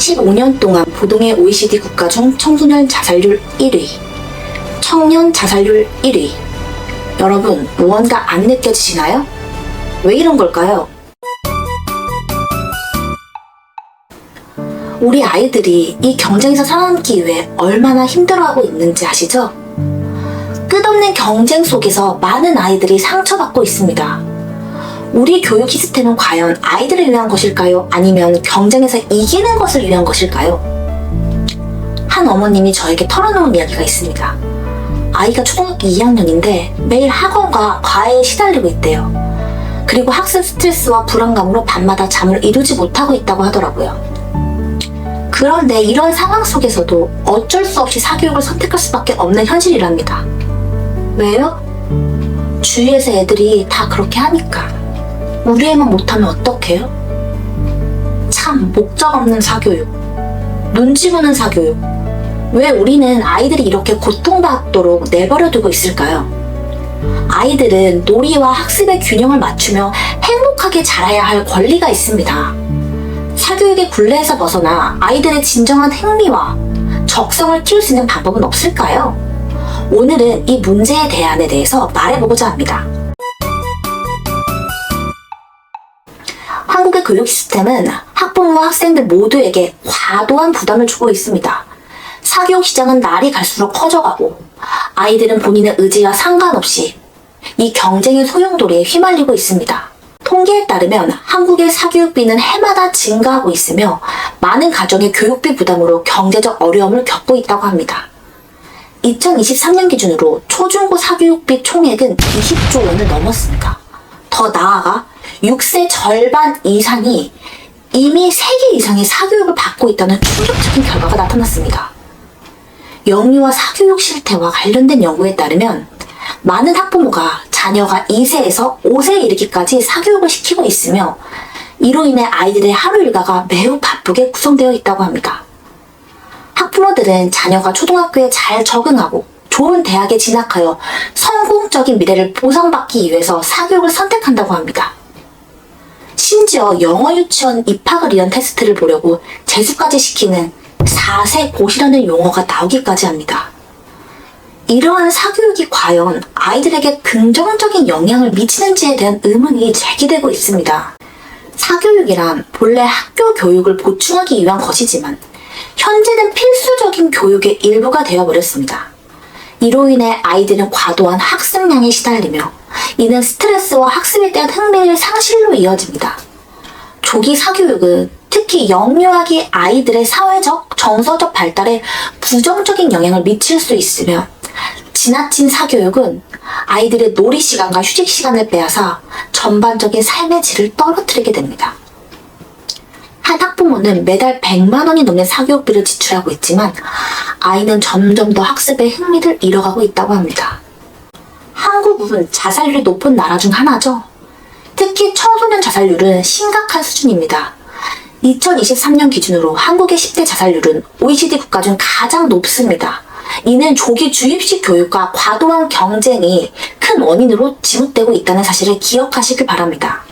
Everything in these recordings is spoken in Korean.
15년 동안 부동의 OECD 국가 중 청소년 자살률 1위, 청년 자살률 1위. 여러분, 무언가 안 느껴지시나요? 왜 이런 걸까요? 우리 아이들이 이 경쟁에서 살아남기 위해 얼마나 힘들어하고 있는지 아시죠? 끝없는 경쟁 속에서 많은 아이들이 상처받고 있습니다. 우리 교육 시스템은 과연 아이들을 위한 것일까요? 아니면 경쟁에서 이기는 것을 위한 것일까요? 한 어머님이 저에게 털어놓은 이야기가 있습니다. 아이가 초등학교 2학년인데 매일 학원과 과외에 시달리고 있대요. 그리고 학습 스트레스와 불안감으로 밤마다 잠을 이루지 못하고 있다고 하더라고요. 그런데 이런 상황 속에서도 어쩔 수 없이 사교육을 선택할 수밖에 없는 현실이랍니다. 왜요? 주위에서 애들이 다 그렇게 하니까. 우리 애만 못하면 어떡해요? 참 목적 없는 사교육, 눈치 보는 사교육. 왜 우리는 아이들이 이렇게 고통받도록 내버려두고 있을까요? 아이들은 놀이와 학습의 균형을 맞추며 행복하게 자라야 할 권리가 있습니다. 사교육의 굴레에서 벗어나 아이들의 진정한 흥미와 적성을 키울 수 있는 방법은 없을까요? 오늘은 이 문제의 대안에 대해서 말해보고자 합니다. 한국의 교육 시스템은 학부모와 학생들 모두에게 과도한 부담을 주고 있습니다. 사교육 시장은 날이 갈수록 커져가고 아이들은 본인의 의지와 상관없이 이 경쟁의 소용돌이에 휘말리고 있습니다. 통계에 따르면 한국의 사교육비는 해마다 증가하고 있으며 많은 가정의 교육비 부담으로 경제적 어려움을 겪고 있다고 합니다. 2023년 기준으로 초중고 사교육비 총액은 20조 원을 넘었습니다. 더 나아가 6세 절반 이상이 이미 3개 이상의 사교육을 받고 있다는 충격적인 결과가 나타났습니다. 영유아 사교육 실태와 관련된 연구에 따르면 많은 학부모가 자녀가 2세에서 5세에 이르기까지 사교육을 시키고 있으며 이로 인해 아이들의 하루 일과가 매우 바쁘게 구성되어 있다고 합니다. 학부모들은 자녀가 초등학교에 잘 적응하고 좋은 대학에 진학하여 성공적인 미래를 보상받기 위해서 사교육을 선택한다고 합니다. 심지어 영어 유치원 입학을 위한 테스트를 보려고 재수까지 시키는 4세 고시라는 용어가 나오기까지 합니다. 이러한 사교육이 과연 아이들에게 긍정적인 영향을 미치는지에 대한 의문이 제기되고 있습니다. 사교육이란 본래 학교 교육을 보충하기 위한 것이지만 현재는 필수적인 교육의 일부가 되어버렸습니다. 이로 인해 아이들은 과도한 학습량에 시달리며 이는 스트레스와 학습에 대한 흥미의 상실로 이어집니다. 조기 사교육은 특히 영유아기 아이들의 사회적, 정서적 발달에 부정적인 영향을 미칠 수 있으며 지나친 사교육은 아이들의 놀이 시간과 휴식 시간을 빼앗아 전반적인 삶의 질을 떨어뜨리게 됩니다. 한 학부모는 매달 100만 원이 넘는 사교육비를 지출하고 있지만 아이는 점점 더 학습의 흥미를 잃어가고 있다고 합니다. 한국은 자살률이 높은 나라 중 하나죠. 특히 청소년 자살률은 심각한 수준입니다. 2023년 기준으로 한국의 10대 자살률은 OECD 국가 중 가장 높습니다. 이는 조기 주입식 교육과 과도한 경쟁이 큰 원인으로 지목되고 있다는 사실을 기억하시길 바랍니다.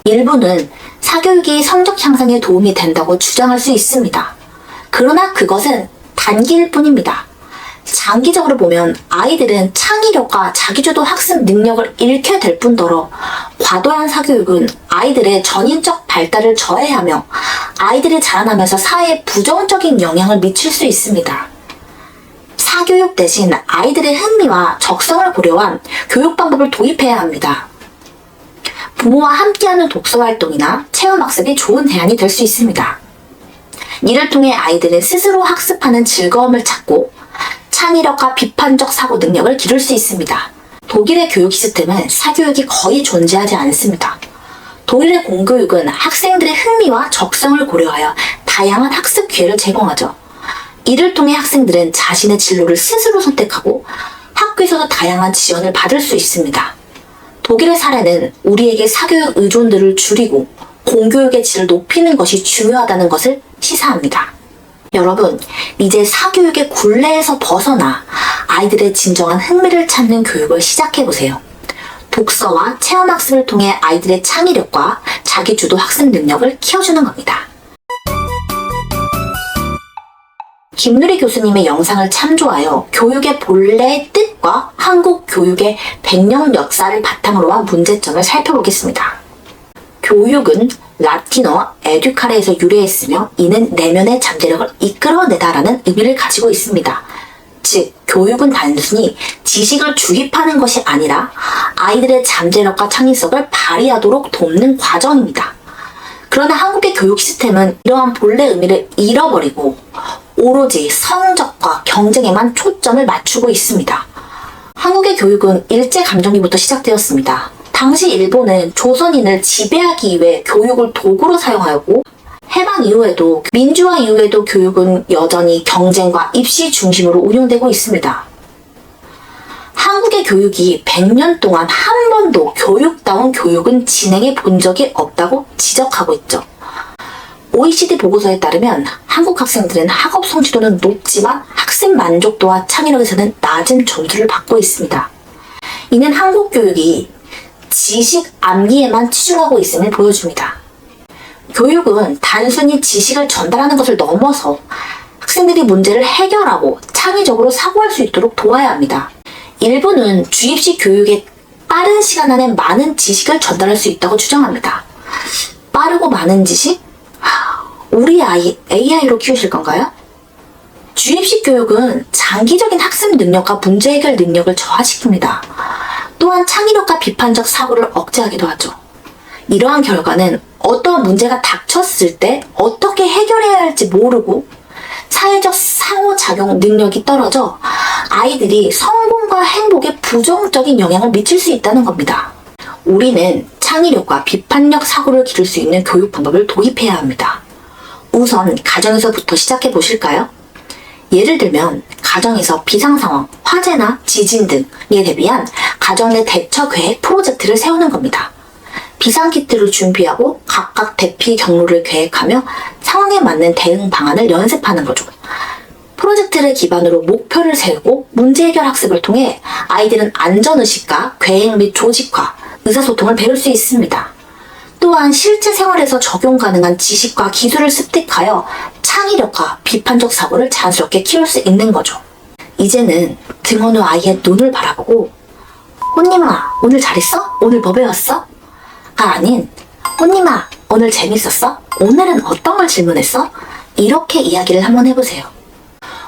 일부는 사교육이 성적 향상에 도움이 된다고 주장할 수 있습니다. 그러나 그것은 단기일 뿐입니다. 장기적으로 보면 아이들은 창의력과 자기주도 학습 능력을 잃게 될 뿐더러 과도한 사교육은 아이들의 전인적 발달을 저해하며 아이들이 자라나면서 사회에 부정적인 영향을 미칠 수 있습니다. 사교육 대신 아이들의 흥미와 적성을 고려한 교육 방법을 도입해야 합니다. 부모와 함께하는 독서활동이나 체험학습이 좋은 대안이 될 수 있습니다. 이를 통해 아이들은 스스로 학습하는 즐거움을 찾고 창의력과 비판적 사고 능력을 기를 수 있습니다. 독일의 교육 시스템은 사교육이 거의 존재하지 않습니다. 독일의 공교육은 학생들의 흥미와 적성을 고려하여 다양한 학습 기회를 제공하죠. 이를 통해 학생들은 자신의 진로를 스스로 선택하고 학교에서도 다양한 지원을 받을 수 있습니다. 독일의 사례는 우리에게 사교육 의존도를 줄이고 공교육의 질을 높이는 것이 중요하다는 것을 시사합니다. 여러분, 이제 사교육의 굴레에서 벗어나 아이들의 진정한 흥미를 찾는 교육을 시작해보세요. 독서와 체험학습을 통해 아이들의 창의력과 자기주도 학습 능력을 키워주는 겁니다. 김누리 교수님의 영상을 참조하여 교육의 본래의 뜻과 한국 교육의 100년 역사를 바탕으로 한 문제점을 살펴보겠습니다. 교육은 라틴어 에듀카레에서 유래했으며 이는 내면의 잠재력을 이끌어내다라는 의미를 가지고 있습니다. 즉, 교육은 단순히 지식을 주입하는 것이 아니라 아이들의 잠재력과 창의성을 발휘하도록 돕는 과정입니다. 그러나 한국의 교육 시스템은 이러한 본래 의미를 잃어버리고 오로지 성적과 경쟁에만 초점을 맞추고 있습니다. 한국의 교육은 일제감정기부터 시작되었습니다. 당시 일본은 조선인을 지배하기 위해 교육을 도구로 사용하였고 해방 이후에도 민주화 이후에도 교육은 여전히 경쟁과 입시 중심으로 운영되고 있습니다. 한국의 교육이 100년 동안 한 번도 교육다운 교육은 진행해 본 적이 없다고 지적하고 있죠. OECD 보고서에 따르면 한국 학생들은 학업 성취도는 높지만 학생 만족도와 창의력에서는 낮은 점수를 받고 있습니다. 이는 한국 교육이 지식 암기에만 치중하고 있음을 보여줍니다. 교육은 단순히 지식을 전달하는 것을 넘어서 학생들이 문제를 해결하고 창의적으로 사고할 수 있도록 도와야 합니다. 일부는 주입식 교육에 빠른 시간 안에 많은 지식을 전달할 수 있다고 주장합니다. 빠르고 많은 지식? 우리 아이 AI로 키우실 건가요? 주입식 교육은 장기적인 학습 능력과 문제 해결 능력을 저하시킵니다. 또한 창의력과 비판적 사고를 억제하기도 하죠. 이러한 결과는 어떤 문제가 닥쳤을 때 어떻게 해결해야 할지 모르고 사회적 상호작용 능력이 떨어져 아이들이 성공과 행복에 부정적인 영향을 미칠 수 있다는 겁니다. 우리는 창의력과 비판력 사고를 기를 수 있는 교육 방법을 도입해야 합니다. 우선 가정에서부터 시작해 보실까요? 예를 들면 가정에서 비상상황, 화재나 지진 등에 대비한 가정 내 대처 계획 프로젝트를 세우는 겁니다. 비상키트를 준비하고 각각 대피 경로를 계획하며 상황에 맞는 대응 방안을 연습하는 거죠. 프로젝트를 기반으로 목표를 세우고 문제 해결 학습을 통해 아이들은 안전의식과 계획 및 조직화, 의사소통을 배울 수 있습니다. 또한 실제 생활에서 적용 가능한 지식과 기술을 습득하여 창의력과 비판적 사고를 자연스럽게 키울 수 있는 거죠. 이제는 등원 후 아이의 눈을 바라보고 꽃님아, 오늘 잘했어? 오늘 뭐 배웠어? 가 아닌 꽃님아, 오늘 재밌었어? 오늘은 어떤 걸 질문했어? 이렇게 이야기를 한번 해보세요.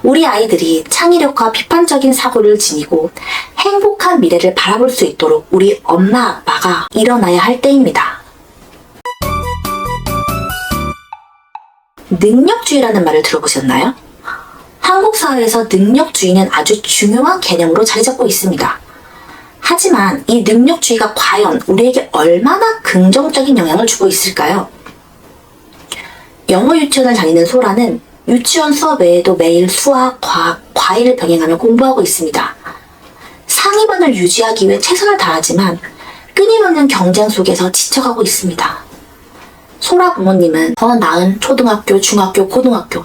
우리 아이들이 창의력과 비판적인 사고를 지니고 행복한 미래를 바라볼 수 있도록 우리 엄마, 아빠가 일어나야 할 때입니다. 능력주의라는 말을 들어보셨나요? 한국 사회에서 능력주의는 아주 중요한 개념으로 자리 잡고 있습니다. 하지만 이 능력주의가 과연 우리에게 얼마나 긍정적인 영향을 주고 있을까요? 영어 유치원을 다니는 소라는 유치원 수업 외에도 매일 수학, 과학, 과외를 병행하며 공부하고 있습니다. 상위반을 유지하기 위해 최선을 다하지만 끊임없는 경쟁 속에서 지쳐가고 있습니다. 소라 부모님은 더 나은 초등학교, 중학교, 고등학교,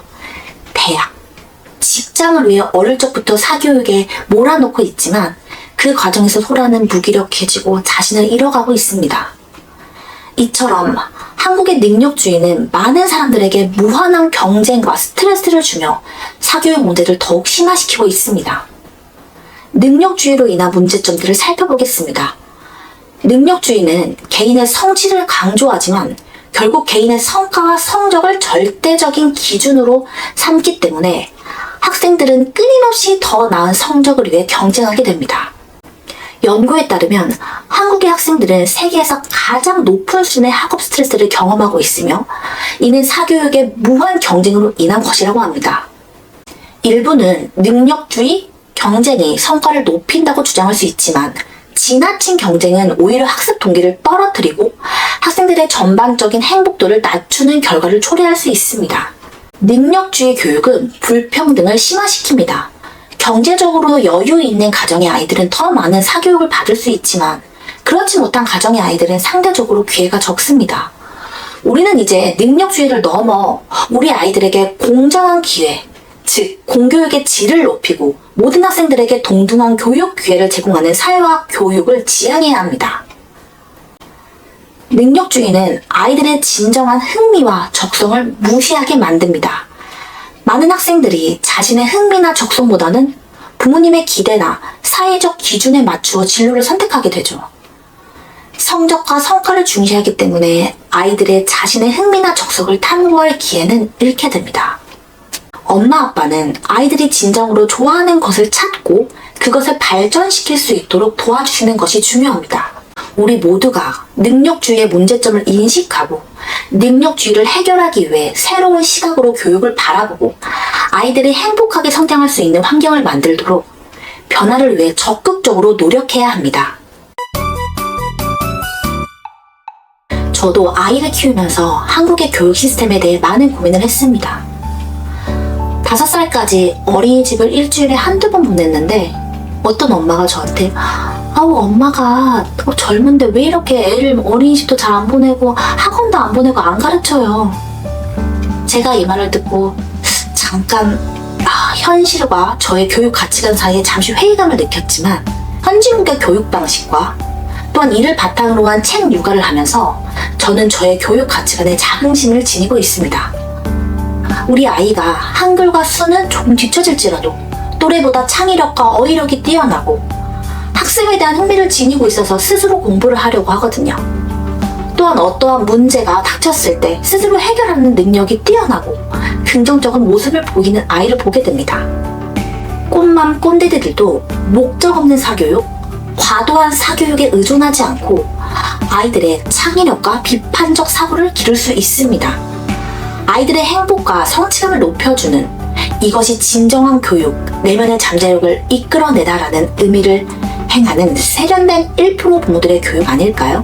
대학, 직장을 위해 어릴 적부터 사교육에 몰아넣고 있지만 그 과정에서 소라는 무기력해지고 자신을 잃어가고 있습니다. 이처럼 한국의 능력주의는 많은 사람들에게 무한한 경쟁과 스트레스를 주며 사교육 문제를 더욱 심화시키고 있습니다. 능력주의로 인한 문제점들을 살펴보겠습니다. 능력주의는 개인의 성취를 강조하지만 결국 개인의 성과와 성적을 절대적인 기준으로 삼기 때문에 학생들은 끊임없이 더 나은 성적을 위해 경쟁하게 됩니다. 연구에 따르면 한국의 학생들은 세계에서 가장 높은 수준의 학업 스트레스를 경험하고 있으며 이는 사교육의 무한 경쟁으로 인한 것이라고 합니다. 일부는 능력주의, 경쟁이 성과를 높인다고 주장할 수 있지만 지나친 경쟁은 오히려 학습 동기를 떨어뜨리고 학생들의 전반적인 행복도를 낮추는 결과를 초래할 수 있습니다. 능력주의 교육은 불평등을 심화시킵니다. 경제적으로 여유 있는 가정의 아이들은 더 많은 사교육을 받을 수 있지만 그렇지 못한 가정의 아이들은 상대적으로 기회가 적습니다. 우리는 이제 능력주의를 넘어 우리 아이들에게 공정한 기회, 즉 공교육의 질을 높이고 모든 학생들에게 동등한 교육 기회를 제공하는 사회와 교육을 지향해야 합니다. 능력주의는 아이들의 진정한 흥미와 적성을 무시하게 만듭니다. 많은 학생들이 자신의 흥미나 적성보다는 부모님의 기대나 사회적 기준에 맞추어 진로를 선택하게 되죠. 성적과 성과를 중시하기 때문에 아이들의 자신의 흥미나 적성을 탐구할 기회는 잃게 됩니다. 엄마 아빠는 아이들이 진정으로 좋아하는 것을 찾고 그것을 발전시킬 수 있도록 도와주시는 것이 중요합니다. 우리 모두가 능력주의의 문제점을 인식하고 능력주의를 해결하기 위해 새로운 시각으로 교육을 바라보고 아이들이 행복하게 성장할 수 있는 환경을 만들도록 변화를 위해 적극적으로 노력해야 합니다. 저도 아이를 키우면서 한국의 교육 시스템에 대해 많은 고민을 했습니다. 5살까지 어린이집을 일주일에 한두 번 보냈는데 어떤 엄마가 저한테 아우 엄마가 젊은데 왜 이렇게 애를 어린이집도 잘 안 보내고 학원도 안 보내고 안 가르쳐요. 제가 이 말을 듣고 잠깐 현실과 저의 교육 가치관 사이에 잠시 회의감을 느꼈지만 현지국의 교육 방식과 또한 이를 바탕으로 한 책 육아를 하면서 저는 저의 교육 가치관에 자긍심을 지니고 있습니다. 우리 아이가 한글과 수는 조금 뒤처질지라도 또래보다 창의력과 어휘력이 뛰어나고 학습에 대한 흥미를 지니고 있어서 스스로 공부를 하려고 하거든요. 또한 어떠한 문제가 닥쳤을 때 스스로 해결하는 능력이 뛰어나고 긍정적인 모습을 보이는 아이를 보게 됩니다. 꽃맘 꼰대들도 목적 없는 사교육, 과도한 사교육에 의존하지 않고 아이들의 창의력과 비판적 사고를 기를 수 있습니다. 아이들의 행복과 성취감을 높여주는 이것이 진정한 교육, 내면의 잠재력을 이끌어내다라는 의미를 행하는 세련된 1% 부모들의 교육 아닐까요?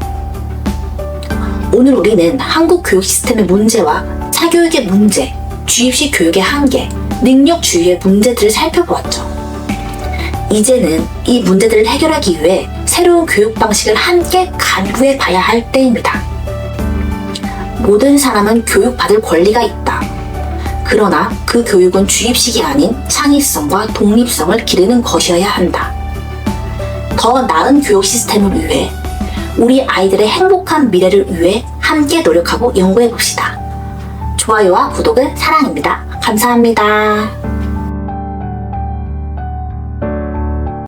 오늘 우리는 한국 교육 시스템의 문제와 사교육의 문제, 주입식 교육의 한계, 능력주의의 문제들을 살펴보았죠. 이제는 이 문제들을 해결하기 위해 새로운 교육 방식을 함께 강구해 봐야 할 때입니다. 모든 사람은 교육받을 권리가 있다. 그러나 그 교육은 주입식이 아닌 창의성과 독립성을 기르는 것이어야 한다. 더 나은 교육 시스템을 위해 우리 아이들의 행복한 미래를 위해 함께 노력하고 연구해 봅시다. 좋아요와 구독은 사랑입니다. 감사합니다.